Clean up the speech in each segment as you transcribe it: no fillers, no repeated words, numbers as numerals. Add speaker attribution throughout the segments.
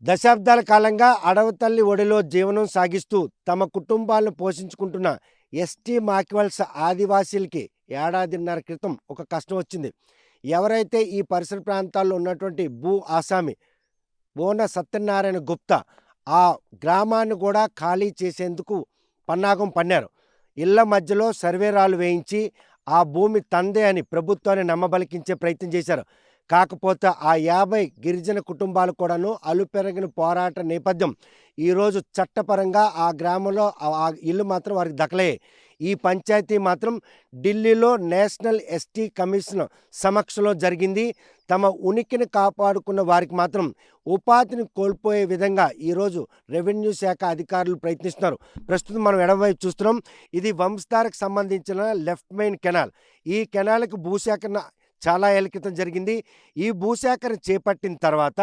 Speaker 1: దశాబ్దాల కాలంగా అడవితల్లి ఒడిలో జీవనం సాగిస్తూ తమ కుటుంబాలను పోషించుకుంటున్న ఎస్టీ మాక్వెల్స్ ఆదివాసీలకి ఏడాదిన్నర క్రితం ఒక కష్టం వచ్చింది. ఎవరైతే ఈ పరిసర ప్రాంతాల్లో ఉన్నటువంటి భూ ఆసామి బోన సత్యనారాయణ గుప్తా ఆ గ్రామాన్ని కూడా ఖాళీ చేసేందుకు పన్నాగం పన్నారు. ఇళ్ల మధ్యలో సర్వేరాలు వేయించి ఆ భూమి తందే అని ప్రభుత్వాన్ని నమ్మబలికించే ప్రయత్నం చేశారు. కాకపోతే ఆ 50 గిరిజన కుటుంబాలు కూడాను అలుపెరగిన పోరాట నేపథ్యం ఈరోజు చట్టపరంగా ఆ గ్రామంలో ఆ ఇల్లు మాత్రం వారికి దక్కలే. ఈ పంచాయతీ మాత్రం ఢిల్లీలో నేషనల్ ఎస్టీ కమిషన్ సమక్షంలో జరిగింది. తమ ఉనికిని కాపాడుకున్న వారికి మాత్రం ఉపాధిని కోల్పోయే విధంగా ఈరోజు రెవెన్యూ శాఖ అధికారులు ప్రయత్నిస్తున్నారు. ప్రస్తుతం మనం ఎడమవైపు చూస్తున్నాం. ఇది వంశధారకు సంబంధించిన లెఫ్ట్ మెయిన్ కెనాల్. ఈ కెనాల్కి భూసేకరణ చాలా ఏళ్ల క్రితం జరిగింది. ఈ భూసేకరణ చేపట్టిన తర్వాత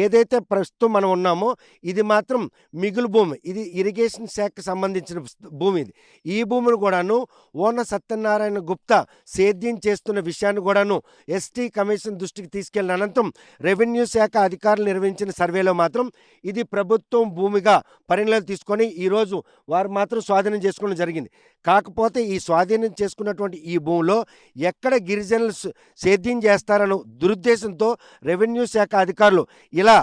Speaker 1: ఏదైతే ప్రస్తుతం మనం ఉన్నామో ఇది మాత్రం మిగులు భూమి. ఇది ఇరిగేషన్ శాఖకు సంబంధించిన భూమి. ఇది ఈ భూమిని కూడాను ఓన సత్యనారాయణ గుప్తా సేద్యం చేస్తున్న విషయాన్ని కూడాను ఎస్టీ కమిషన్ దృష్టికి తీసుకెళ్లిన అనంతరం రెవెన్యూ శాఖ అధికారులు నిర్వహించిన సర్వేలో మాత్రం ఇది ప్రభుత్వం భూమిగా పరిగణలోకి తీసుకొని ఈరోజు వారు మాత్రం స్వాధీనం చేసుకోవడం జరిగింది. కాకపోతే ఈ స్వాధీనం చేసుకున్నటువంటి ఈ భూమిలో ఎక్కడ గిరిజనులు సేద్యం చేస్తారన్న దురుద్దేశంతో రెవెన్యూ శాఖ అధికారులు ఇలా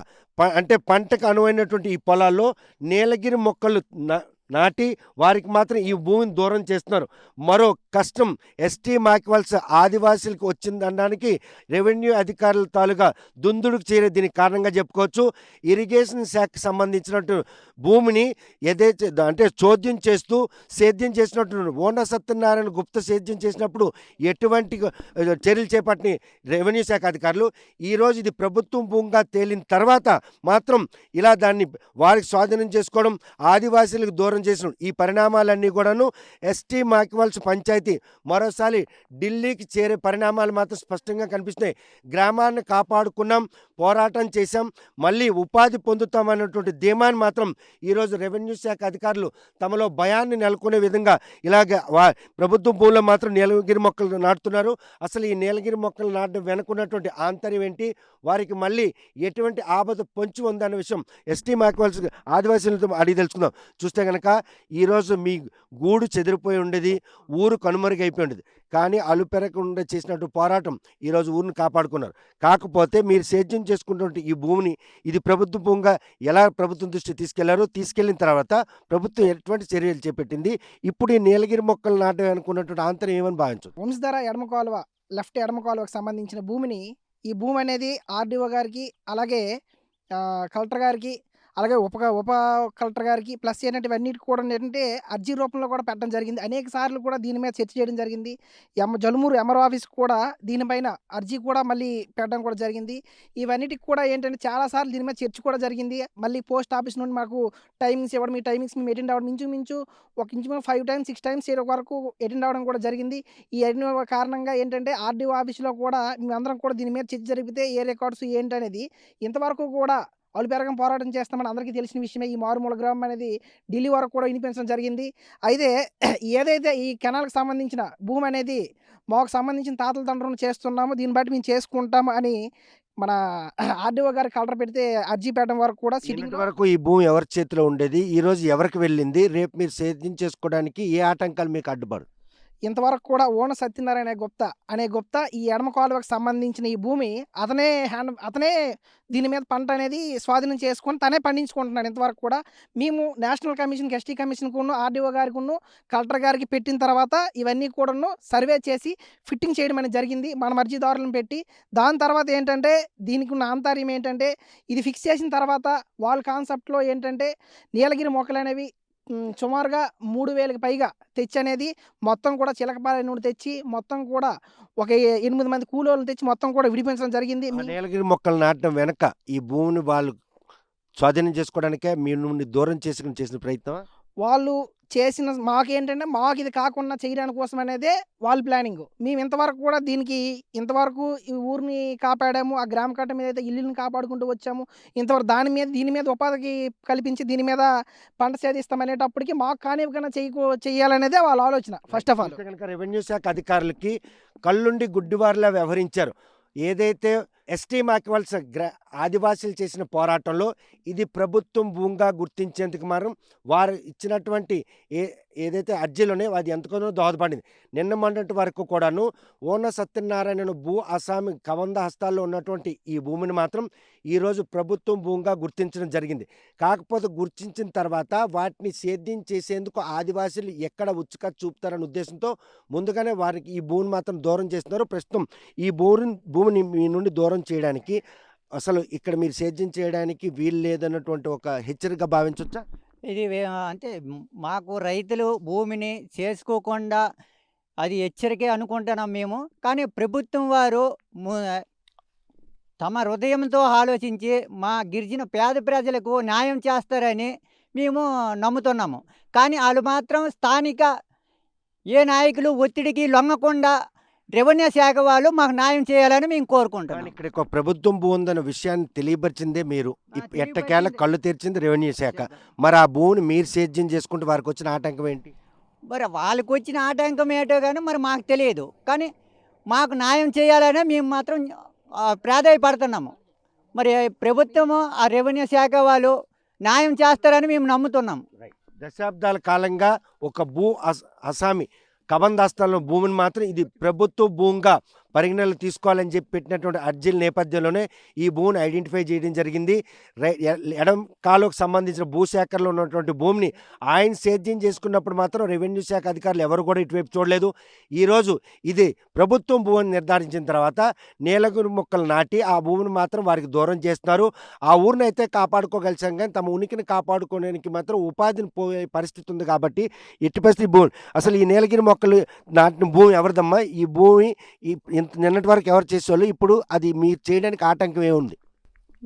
Speaker 1: అంటే పంటకు అనువైనటువంటి ఈ పొలాల్లో నీలగిరి మొక్కలు నాటి వారికి మాత్రం ఈ భూమిని దూరం చేస్తున్నారు. మరో కష్టం ఎస్టీ మాక్వెల్స్ ఆదివాసీలకు వచ్చిందనడానికి రెవెన్యూ అధికారుల తాలూగా దుందుడుకు చేరే దీనికి కారణంగా చెప్పుకోవచ్చు. ఇరిగేషన్ శాఖకు సంబంధించినట్టు భూమిని ఏదైతే అంటే చోద్యం చేస్తూ సేద్యం చేసినట్టు ఓన సత్యనారాయణ గుప్త సేద్యం చేసినప్పుడు ఎటువంటి చర్యలు చేపట్టిన రెవెన్యూ శాఖ అధికారులు ఈరోజు ఇది ప్రభుత్వం భూమిగా తేలిన తర్వాత మాత్రం ఇలా దాన్ని వారికి స్వాధీనం చేసుకోవడం, ఆదివాసీలకు దూరం చేసిన ఈ పరిణామాలన్నీ కూడాను ఎస్టీ మాక్వెల్స్ పంచాయతీ మరోసారి ఢిల్లీకి చేరే పరిణామాలు మాత్రం స్పష్టంగా కనిపిస్తున్నాయి. గ్రామాన్ని కాపాడుకున్నాం, పోరాటం చేశాం, మళ్ళీ ఉపాధి పొందుతామన్నటువంటి ధీమాన్ని మాత్రం ఈరోజు రెవెన్యూ శాఖ అధికారులు తమలో భయాన్ని నెలకొనే విధంగా ఇలాగ ప్రభుత్వ భూముల్లో మాత్రం నీలగిరి మొక్కలు నాటుతున్నారు. అసలు ఈ నీలగిరి మొక్కలు నాటడం వెనుకున్నటువంటి ఆంతర్యం ఏంటి, వారికి మళ్ళీ ఎటువంటి ఆపద పొంచి ఉందన్న విషయం ఎస్టీ మాక్వెల్స్ ఆదివాసీలతో అడిగి తెలుసుకుందాం. చూస్తే కనుక ఈరోజు మీ గూడు చెదిరిపోయి ఉండేది, ఊరు కనుమరుగైపోయి ఉండేది. కానీ అలుపెరగకుండా చేసినట్టు పోరాటం ఈరోజు ఊరిని కాపాడుకున్నారు. కాకపోతే మీరు సేద్యం చేసుకున్నటువంటి ఈ భూమిని ఇది ప్రభుత్వ భూమిగా ఎలా ప్రభుత్వం దృష్టి తీసుకెళ్లిన తర్వాత ప్రభుత్వం ఎటువంటి చర్యలు చేపట్టింది, ఇప్పుడు ఈ నీలగిరి మొక్కలు నాటం అనుకున్నటువంటి ఆంతర్యం ఏమని భావించు.
Speaker 2: వంశధార ఎడమ కాలువ లెఫ్ట్ ఎడమ కాలువకు సంబంధించిన భూమిని ఈ భూమి అనేది ఆర్డీఓ గారికి అలాగే కలెక్టర్ గారికి అలాగే ఉప కలెక్టర్ గారికి ప్లస్ ఏంటంటే ఇవన్నిటికి కూడా ఏంటంటే అర్జీ రూపంలో కూడా పెట్టడం జరిగింది. అనేక సార్లు కూడా దీని మీద చర్చ చేయడం జరిగింది. జలుమూరు ఎంఆర్ఓ ఆఫీస్కి కూడా దీనిపైన అర్జీ కూడా మళ్ళీ పెట్టడం కూడా జరిగింది. ఇవన్నిటికి కూడా ఏంటంటే చాలాసార్లు దీని మీద చర్చ కూడా జరిగింది. మళ్ళీ పోస్ట్ ఆఫీస్ నుండి మాకు టైమింగ్స్ ఇవ్వడం, ఈ టైమింగ్స్ మేము అటెండ్ అవ్వడం ఇంచుమించు 5 టైమ్స్ 6 టైమ్స్ వరకు అటెండ్ అవ్వడం కూడా జరిగింది. ఈ అటెండ్ కారణంగా ఏంటంటే ఆర్డీఓ ఆఫీస్లో కూడా మేమందరం కూడా దీని మీద చర్చ జరిగితే ఏ రికార్డ్స్ ఏంటనేది ఇంతవరకు కూడా అలుపెరగం పోరాటం చేస్తామని అందరికీ తెలిసిన విషయమే. ఈ మారుమూల గ్రామం అనేది ఢిల్లీ వరకు కూడా వినిపించడం జరిగింది. అయితే ఏదైతే ఈ కెనాల్కి సంబంధించిన భూమి అనేది మాకు సంబంధించిన తాతల తండ్రులను చేస్తున్నామో దీన్ని బట్టి మేము చేసుకుంటాము అని మన ఆర్డీఓ గారు కలెక్టర్ పెడితే అర్జీ పెట్టడం వరకు కూడా సిట్టింగ్
Speaker 1: వరకు ఈ భూమి ఎవరి చేతిలో ఉండేది, ఈరోజు ఎవరికి వెళ్ళింది, రేపు మీరు సేద్యం చేసుకోవడానికి ఏ ఆటంకాలు మీకు అడ్డుపడు.
Speaker 2: ఇంతవరకు కూడా ఓన సత్యనారాయణ గుప్తా ఈ ఎడమ కాలువకు సంబంధించిన ఈ భూమి అతనే దీని మీద పంట అనేది స్వాధీనం చేసుకొని తనే పండించుకుంటున్నాడు. ఇంతవరకు కూడా మేము నేషనల్ కమిషన్కి ఎస్టీ కమిషన్కు ఆర్డీఓ గారికి కలెక్టర్ గారికి పెట్టిన తర్వాత ఇవన్నీ కూడాను సర్వే చేసి ఫిట్టింగ్ చేయడం అనేది జరిగింది మన అర్జీదారులను పెట్టి. దాని తర్వాత ఏంటంటే దీనికి ఉన్న ఆంతర్యం ఏంటంటే ఇది ఫిక్స్ చేసిన తర్వాత వాళ్ళ కాన్సెప్ట్లో ఏంటంటే నీలగిరి మొక్కలు అనేవి సుమారుగా 3000కి పైగా తెచ్చి అనేది మొత్తం కూడా చిలకపాలెం నుండి తెచ్చి మొత్తం కూడా ఒక 8 మంది కూలోళ్ళని తెచ్చి మొత్తం కూడా విడిపించడం జరిగింది.
Speaker 1: నీలగిరి మొక్కలు నాటడం వెనక ఈ భూమిని వాళ్ళు స్వాధీనం చేసుకోవడానికే మీ నుండి దూరం చేసిన ప్రయత్నం
Speaker 2: వాళ్ళు చేసిన మాకేంటంటే మాకు ఇది కాకుండా చేయడానికి కోసం అనేదే వాళ్ళ ప్లానింగ్. మేము ఇంతవరకు కూడా ఇంతవరకు ఈ ఊరిని కాపాడాము, ఆ గ్రామ కట్ట మీద అయితే ఇల్లుని కాపాడుకుంటూ వచ్చాము. ఇంతవరకు దీని మీద ఉపాధికి కల్పించి దీని మీద పంట సేధిస్తామనేటప్పటికి మాకు కానివ్వకుండా చేయాలనేదే వాళ్ళ ఆలోచన. ఫస్ట్ ఆఫ్ ఆల్
Speaker 1: కనుక రెవెన్యూ శాఖ అధికారులకి కళ్ళుండి గుడ్డివారిలా వ్యవహరించారు. ఏదైతే ఎస్టీ మాకివల్స్ ఆదివాసీలు చేసిన పోరాటంలో ఇది ప్రభుత్వం భూమిగా గుర్తించేందుకు మాత్రం వారు ఇచ్చినటువంటి ఏదైతే అర్జీలు ఉన్నాయో అది ఎంతగానో దోహదపడింది. నిన్న మొన్నటి వరకు కూడాను ఓన సత్యనారాయణ భూ అస్సామి కబంధ హస్తాల్లో ఉన్నటువంటి ఈ భూమిని మాత్రం ఈరోజు ప్రభుత్వం భూమిగా గుర్తించడం జరిగింది. కాకపోతే గుర్తించిన తర్వాత వాటిని సేద్యం చేసేందుకు ఆదివాసీలు ఎక్కడ ఉచ్చుక చూపుతారనే ఉద్దేశంతో ముందుగానే వారికి ఈ భూమిని మాత్రం దూరం చేస్తున్నారు. ప్రస్తుతం ఈ భూమిని మీ నుండి దూరం చేయడానికి అసలు ఇక్కడ మీరు సేద్యం చేయడానికి వీలు లేదన్నటువంటి ఒక హెచ్చరికగా భావించవచ్చా?
Speaker 3: ఇది అంటే మాకు రైతులు భూమిని చేసుకోకుండా అది హెచ్చరికే అనుకుంటున్నాం మేము. కానీ ప్రభుత్వం వారు తమ హృదయంతో ఆలోచించి మా గిరిజన పేద ప్రజలకు న్యాయం చేస్తారని మేము నమ్ముతున్నాము. కానీ వాళ్ళు మాత్రం స్థానిక ఏ నాయకులు ఒత్తిడికి లొంగకుండా రెవెన్యూ శాఖ వాళ్ళు మాకు న్యాయం చేయాలని మేము
Speaker 1: కానీ
Speaker 3: కోరుకుంటున్నాం.
Speaker 1: ఇక్కడ ఒక ప్రభుత్వం భూ ఉందన్న విషయాన్ని తెలియపరిచిందే మీరు. ఎట్టకేళ్ళ కళ్ళు తెరిచింది రెవెన్యూ శాఖ. మరి ఆ భూమిని మీరు సేద్యం చేసుకుంటే వారికి వచ్చిన ఆటంకం ఏంటి?
Speaker 3: మరి వాళ్ళకి వచ్చిన ఆటంకం ఏంటో కానీ మరి మాకు తెలియదు. కానీ మాకు న్యాయం చేయాలనే మేము మాత్రం ప్రాధాయపడుతున్నాము. మరి ప్రభుత్వము ఆ రెవెన్యూ శాఖ వాళ్ళు న్యాయం చేస్తారని మేము నమ్ముతున్నాం.
Speaker 1: దశాబ్దాల కాలంగా ఒక అస్సామి కబంధాస్తాల్లో భూమిని మాత్రం ఇది ప్రభుత్వ భూమిగా పరిగణనలు తీసుకోవాలని చెప్పి పెట్టినటువంటి అర్జీల నేపథ్యంలోనే ఈ భూమిని ఐడెంటిఫై చేయడం జరిగింది. ఎడం కాలువకు సంబంధించిన భూసేకరణలో ఉన్నటువంటి భూమిని ఆయన సేద్యం చేసుకున్నప్పుడు మాత్రం రెవెన్యూ శాఖ అధికారులు ఎవరు కూడా ఇటువైపు చూడలేదు. ఈరోజు ఇది ప్రభుత్వం భూమిని నిర్ధారించిన తర్వాత నీలగిరి మొక్కలు నాటి ఆ భూమిని మాత్రం వారికి దూరం చేస్తున్నారు. ఆ ఊరిని అయితే కాపాడుకోగలిసాం కానీ తమ ఉనికిని కాపాడుకోవడానికి మాత్రం ఉపాధిని పోయే పరిస్థితి ఉంది. కాబట్టి ఎట్టి పరిస్థితి భూమి అసలు ఈ నీలగిరి మొక్కలు నాటిన భూమి ఎవరిదమ్మా? ఈ భూమి నిన్నటి వరకు ఎవరు చేసేవాళ్ళు? ఇప్పుడు అది మీరు చేయడానికి ఆటంకం ఏముంది?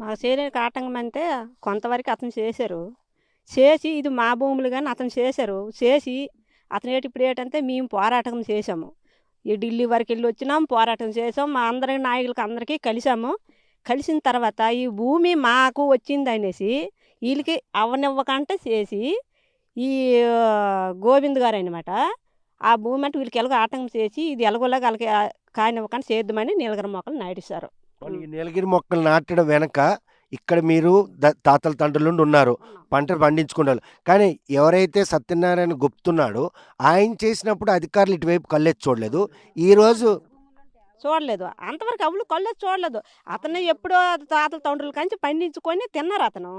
Speaker 4: మాకు చేయడానికి ఆటంకం అంటే కొంతవరకు అతను చేశారు. చేసి ఇది మా భూములు కానీ అతను చేశారు. చేసి అతను ఇప్పుడు ఏంటంటే మేము పోరాటం చేసాము. ఈ ఢిల్లీ వరకు వెళ్ళి వచ్చినాం, పోరాటం చేసాం. మా అందరి నాయకులకి అందరికీ కలిసాము. కలిసిన తర్వాత ఈ భూమి మాకు వచ్చింది అనేసి వీళ్ళకి అవనివ్వకంటే చేసి ఈ గోవింద్ గారు అనమాట ఆ భూమి అంటే వీళ్ళకి ఎలాగో ఆటంకం చేసి ఇది ఎలాగోలాగా వాళ్ళకి కానివ్వకుండా చేద్దామని నీలగిరి మొక్కలు నాటిస్తారు.
Speaker 1: ఈ నీలగిరి మొక్కలు నాటడం వెనక ఇక్కడ మీరు తాతల తండ్రుల నుండి ఉన్నారు, పంటలు పండించుకున్నారు. కానీ ఎవరైతే సత్యనారాయణ గుప్తున్నాడో ఆయన చేసినప్పుడు అధికారులు ఇటువైపు కళ్ళెత్తి చూడలేదు. ఈరోజు
Speaker 4: చూడలేదు, అంతవరకు అవులు కళ్ళేసి చూడలేదు. అతను ఎప్పుడో తాతల తండ్రుల కంచి పండించుకొని తిన్నారు. అతను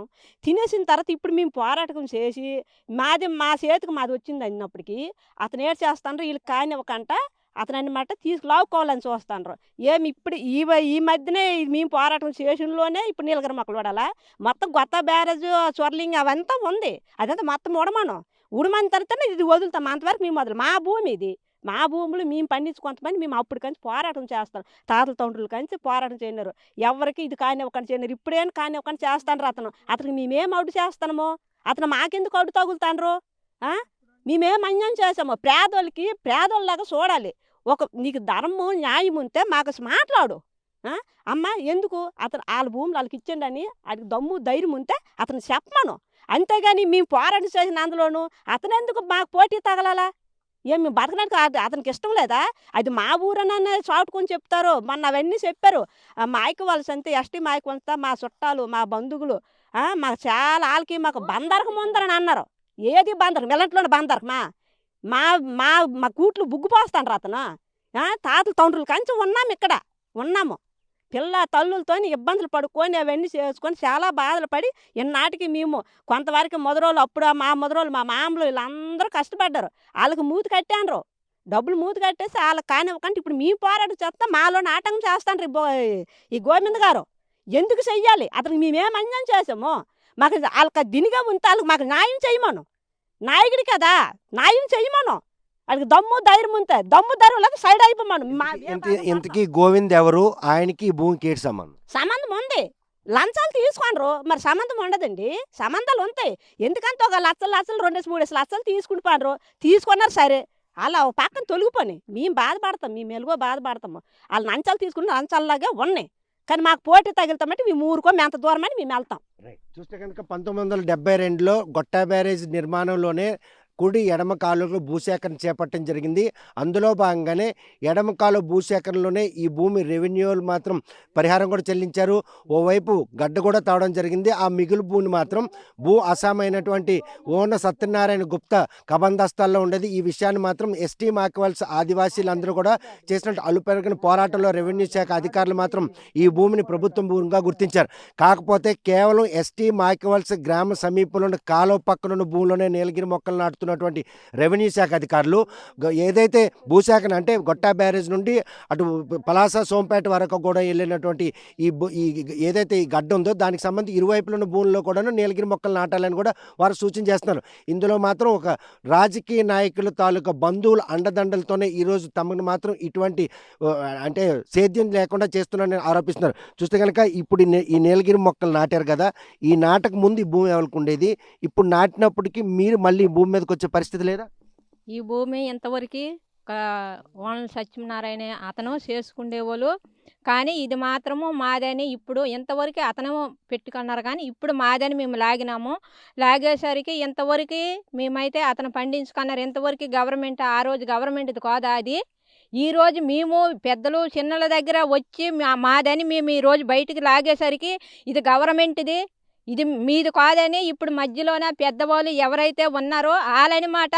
Speaker 4: తినేసిన తర్వాత ఇప్పుడు మేము పోరాటం చేసి మా చేతికి మాది వచ్చింది అన్నప్పటికీ అతను ఏడు చేస్తాండ్రు వీళ్ళకి కానివ్వకంట అతను అన్నమాట తీసుకులావుకోవాలని చూస్తాండ్రు. ఏమి ఇప్పుడు ఈ మధ్యనే మేము పోరాటం చేసినలోనే ఇప్పుడు నీలగిరి మొక్కలు పడాలా? మొత్తం కొత్త బ్యారేజ్ చొరలింగ్ అవంతా ఉంది. అదంతా మొత్తం ఉడమని తర్వాత ఇది వదులుతాం. అంతవరకు మేము వదలు మా భూమి ఇది. మా భూములు మేము పండించి కొంతమంది మేము అప్పుడు కంచి పోరాటం చేస్తాం. తాతల తండ్రులు కంచి పోరాటం చేయనారు. ఎవరికి ఇది కానివ్వకుండా చేయనారు. ఇప్పుడేం కానివ్వకుండా చేస్తాండ్రు. అతనికి మేమేం అడ్డు చేస్తామో అతను మాకెందుకు అడ్డు తగులుతాండ్రు? మేమేం అన్యాయం చేసామో పేదోళ్ళలాగా చూడాలి. నీకు ధర్మం న్యాయం ఉంటే మాకు మాట్లాడు. అమ్మ ఎందుకు అతను వాళ్ళ భూములు వాళ్ళకి ఇచ్చండి అని వాడికి దమ్ము ధైర్యం ఉంటే అతను చెప్పమను. అంతేగాని మేము పోరాటం చేసిన అందులోనూ అతను ఎందుకు మాకు పోటీ తగలాలా? మేము బతకడానికి అతనికి ఇష్టం లేదా? అది మా ఊరననే చాటుకొని చెప్తారు. మొన్న అవన్నీ చెప్పారు. మాయకవలస అంతే ఎస్టీ మాయకవలస మా చుట్టాలు మా బంధువులు మాకు చాలా వాళ్ళకి మాకు బందరకం ఉందని అన్నారు. ఏది బందరం? వెల్లంట్లోనే బందరకం మా మా మా కూట్లు బుగ్గుపోస్తాండ్రు. అతను తాతల తండ్రులు కంచి ఉన్నాము. పిల్ల తల్లులతో ఇబ్బందులు పడుకొని అవన్నీ చేసుకొని చాలా బాధలు పడి ఎన్నాటికి మేము కొంతవరకు మొదరోళ్ళు అప్పుడు మా మొదరోళ్ళు మా మామలు వీళ్ళందరూ కష్టపడ్డారు. వాళ్ళకి మూతి కట్టాండ్రు. డబ్బులు మూతి కట్టేసి వాళ్ళకి కానివ్వకంటే ఇప్పుడు మేము పోరాటం చేస్తా మాలో ఆటంకం చేస్తాండ్రు ఈ గోవింద్ గారు. ఎందుకు చెయ్యాలి? అతనికి మేమేం అన్యాయం చేసాము? మాకు వాళ్ళకి దినిగా ఉంటే వాళ్ళకి మాకు న్యాయం చేయమను. నాయకుడి కదా, న్యాయం చేయమను. వాళ్ళకి దమ్ము ధైర్యం ఉంటే దమ్ము ధైర్యం లేదా సైడ్ అయిపోమను.
Speaker 1: ఇంతకీ గోవింద్ ఎవరు? ఆయనకి ఈ భూమికి ఏంటి సంబంధం?
Speaker 4: సంబంధం ఉంది. లంచాలు తీసుకొనరు మరి సంబంధం ఉండదండి. సంబంధాలు ఉంటాయి. ఎందుకంటే ఒక లక్షలు 2-3 లక్షలు తీసుకుని పోనరు. తీసుకున్నారు సరే, అలా పక్కన తొలగిపోయి మేము బాధపడతాం. మేము మెలుగో బాధపడతాము. వాళ్ళు లంచాలు తీసుకుని లంచాలలాగే ఉన్నాయి. కానీ మాకు పోటీ తగిలితామంటే మేము ఊరుకో ఎంత దూరం అని మేము వెళ్తాం.
Speaker 1: చూస్తే కనుక 1972లో గొట్టా బ్యారేజ్ నిర్మాణంలోనే కుడి ఎడమ కాలువలో భూసేకరణ చేపట్టడం జరిగింది. అందులో భాగంగానే ఎడమ కాలువ భూసేకరణలోనే ఈ భూమి రెవెన్యూలు మాత్రం పరిహారం కూడా చెల్లించారు. ఓవైపు గడ్డ కూడా తావడం జరిగింది. ఆ మిగులు భూమిని మాత్రం భూ అసామైనటువంటి ఓన సత్యనారాయణ గుప్తా కబందస్తాల్లో ఉండేది. ఈ విషయాన్ని మాత్రం ఎస్టీ మాకివల్స్ ఆదివాసీలందరూ కూడా చేసినట్టు అలుపెరగని పోరాటంలో రెవెన్యూ శాఖ అధికారులు మాత్రం ఈ భూమిని ప్రభుత్వం భూమిగా గుర్తించారు. కాకపోతే కేవలం ఎస్టీ మాకివల్స్ గ్రామ సమీపంలో ఉన్న కాలువ పక్కన ఉన్న భూమిలోనే నీలగిరి మొక్కలు నాటుతున్నటువంటి రెవెన్యూ శాఖ అధికారులు ఏదైతే భూసేకరణ అంటే గొట్టా బ్యారేజ్ నుండి అటు పలాస సోంపేట వరకు కూడా వెళ్ళినటువంటి ఈ ఏదైతే ఈ గడ్డ ఉందో దానికి సంబంధించి ఇరువైపుల ఉన్న భూముల్లో కూడా నీలగిరి మొక్కలు నాటాలని కూడా వారు సూచన చేస్తున్నారు. ఇందులో మాత్రం ఒక రాజకీయ నాయకుల తాలూకా బంధువుల అండదండలతోనే ఈరోజు తమను మాత్రం ఇటువంటి అంటే సేద్యం లేకుండా చేస్తున్నారని ఆరోపిస్తున్నారు. చూస్తే కనుక ఇప్పుడు ఈ నీలగిరి మొక్కలు నాటారు కదా, ఈ నాటకు ముందు ఈ భూమి ఎవరికి ఉండేది, ఇప్పుడు నాటినప్పటికీ మీరు మళ్ళీ భూమి మీదకి వచ్చే పరిస్థితి లేదా?
Speaker 5: ఈ భూమి ఇంతవరకు ఓనల సత్యనారాయణ అతను చేసుకుండేవాళ్ళు, కానీ ఇది మాత్రము మాదని ఇప్పుడు ఇంతవరకు అతను పెట్టుకున్నారు, కానీ ఇప్పుడు మాదని మేము లాగినాము. లాగేసరికి ఇంతవరకు మేమైతే అతను పండించుకున్నారు. ఇంతవరకు గవర్నమెంట్ ఆ రోజు గవర్నమెంట్ది కాదా అది. ఈరోజు మేము పెద్దలు చిన్నల దగ్గర వచ్చి మాదని మేము ఈరోజు బయటికి లాగేసరికి ఇది గవర్నమెంట్ది, ఇది మీది కాదని ఇప్పుడు మధ్యలోన పెద్దవాళ్ళు ఎవరైతే ఉన్నారో వాళ్ళనమాట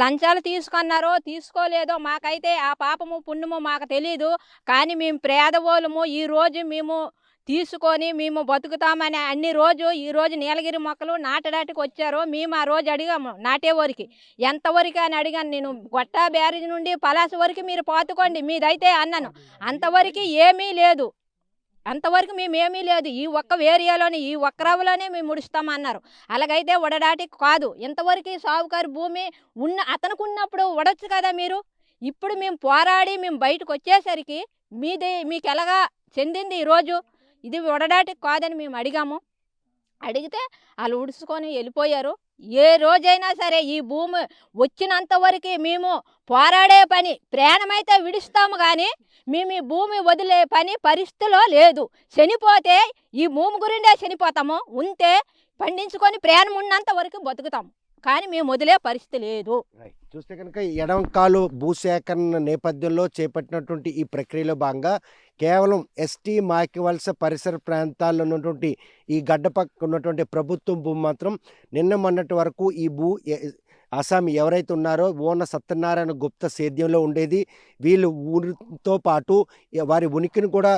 Speaker 5: లంచాలు తీసుకున్నారో తీసుకోలేదో మాకైతే ఆ పాపము పుణ్యము మాకు తెలీదు. కానీ మేము పేదవాళ్ళము ఈరోజు మేము తీసుకొని మేము బతుకుతామని అన్ని రోజు ఈరోజు నీలగిరి మొక్కలు నాటడానికి వచ్చారో మేము ఆ రోజు అడిగాము నాటేవరకు. ఎంతవరకు అని అడిగాను నేను. గొట్టా బ్యారేజ్ నుండి పలాస వరకు మీరు పాతుకోండి మీదైతే అన్నాను. అంతవరకు ఏమీ లేదు, అంతవరకు మేమేమీ లేదు. ఈ ఒక్క ఏరియాలోనే ఈ ఒక్క రవ్వలోనే మేము ముడుస్తామన్నారు. అలాగైతే వడడాటికి కాదు. ఇంతవరకు సాగుకారు భూమి అతనికి ఉన్నప్పుడు వడొచ్చు కదా మీరు. ఇప్పుడు మేము పోరాడి మేము బయటకు వచ్చేసరికి మీకు ఎలాగా చెందింది ఈరోజు. ఇది వడడాటికి కాదని మేము అడిగాము. అడిగితే వాళ్ళు ఉడుచుకొని వెళ్ళిపోయారు. ఏ రోజైనా సరే ఈ భూమి వచ్చినంత వరకు మేము పోరాడే పని ప్రాణమైతే విడుస్తాము, కానీ మేము ఈ భూమి వదిలే పని పరిస్థితిలో లేదు. చనిపోతే ఈ భూమి గురిండే చనిపోతాము, ఉంటే పండించుకొని ప్రాణం ఉన్నంత వరకు బతుకుతాము, కానీ మేము వదిలే పరిస్థితి లేదు.
Speaker 1: చూస్తే కనుక ఎడమ కాలు భూసేకరణ నేపథ్యంలో చేపట్టినటువంటి ఈ ప్రక్రియలో భాగంగా కేవలం ఎస్టీ మాకివలస పరిసర ప్రాంతాల్లో ఉన్నటువంటి ఈ గడ్డ పక్క ఉన్నటువంటి ప్రభుత్వం భూమి మాత్రం నిన్న మొన్నటి వరకు ఈ అస్సామీ ఎవరైతే ఉన్నారో ఓన సత్యనారాయణ గుప్తా సేద్యంలో ఉండేది. వీళ్ళు ఊరితో పాటు వారి ఉనికిని కూడా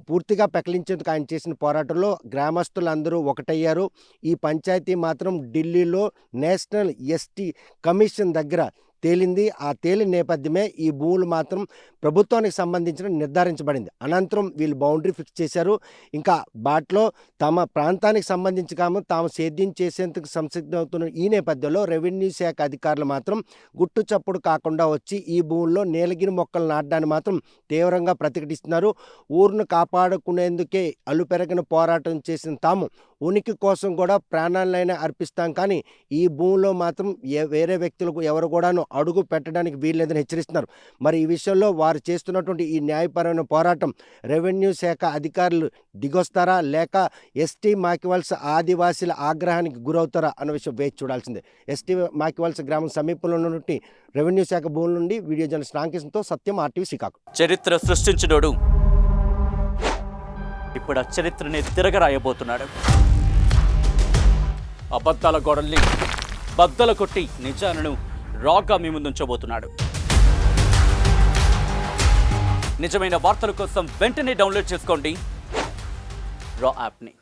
Speaker 1: పూర్తిగా పెకలించేందుకు ఆయన చేసిన పోరాటంలో గ్రామస్తులందరూ ఒకటయ్యారు. ఈ పంచాయతీ మాత్రం ఢిల్లీలో నేషనల్ ఎస్టీ కమిషన్ దగ్గర తేలింది. ఆ తేలిన నేపథ్యమే ఈ భూములు మాత్రం ప్రభుత్వానికి సంబంధించిన నిర్ధారించబడింది. అనంతరం వీళ్ళు బౌండరీ ఫిక్స్ చేశారు. ఇంకా బాట్లో తమ ప్రాంతానికి సంబంధించి తాము సేద్యం చేసేందుకు సంసిద్ధమవుతున్న ఈ నేపథ్యంలో రెవెన్యూ శాఖ అధికారులు మాత్రం గుట్టు చప్పుడు కాకుండా వచ్చి ఈ భూముల్లో నీలగిరి మొక్కలు నాటడాన్ని మాత్రం తీవ్రంగా ప్రతిఘటిస్తున్నారు. ఊరును కాపాడుకునేందుకే అలుపెరగిన పోరాటం చేసిన తాము ఉనికి కోసం కూడా ప్రాణాలైనా అర్పిస్తాం, కానీ ఈ భూమిలో మాత్రం వేరే వ్యక్తులకు ఎవరు కూడాను అడుగు పెట్టడానికి వీల్లేదని హెచ్చరిస్తున్నారు. మరి ఈ విషయంలో వారు చేస్తున్నటువంటి ఈ న్యాయపరమైన పోరాటం రెవెన్యూ శాఖ అధికారులు దిగొస్తారా, లేక ఎస్టీ మాకివలస ఆదివాసీల ఆగ్రహానికి గురవుతారా అన్న విషయం వేచి చూడాల్సిందే. ఎస్టీ మాకివలస గ్రామం సమీపంలో ఉన్నటువంటి రెవెన్యూ శాఖ భూముల నుండి వీడియో జర్నలిస్ట్ రామకృష్ణతో సత్యం, RTV శ్రీకాకుళం.
Speaker 6: చరిత్ర సృష్టించినోడు ఇప్పుడు ఆ చరిత్రని తిరగరాయబోతున్నాడు. అబద్ధాల గోడల్ని బద్దల కొట్టి నిజాలను రాగా మీ ముందుంచబోతున్నాడు. నిజమైన వార్తల కోసం వెంటనే డౌన్లోడ్ చేసుకోండి రా యాప్ని.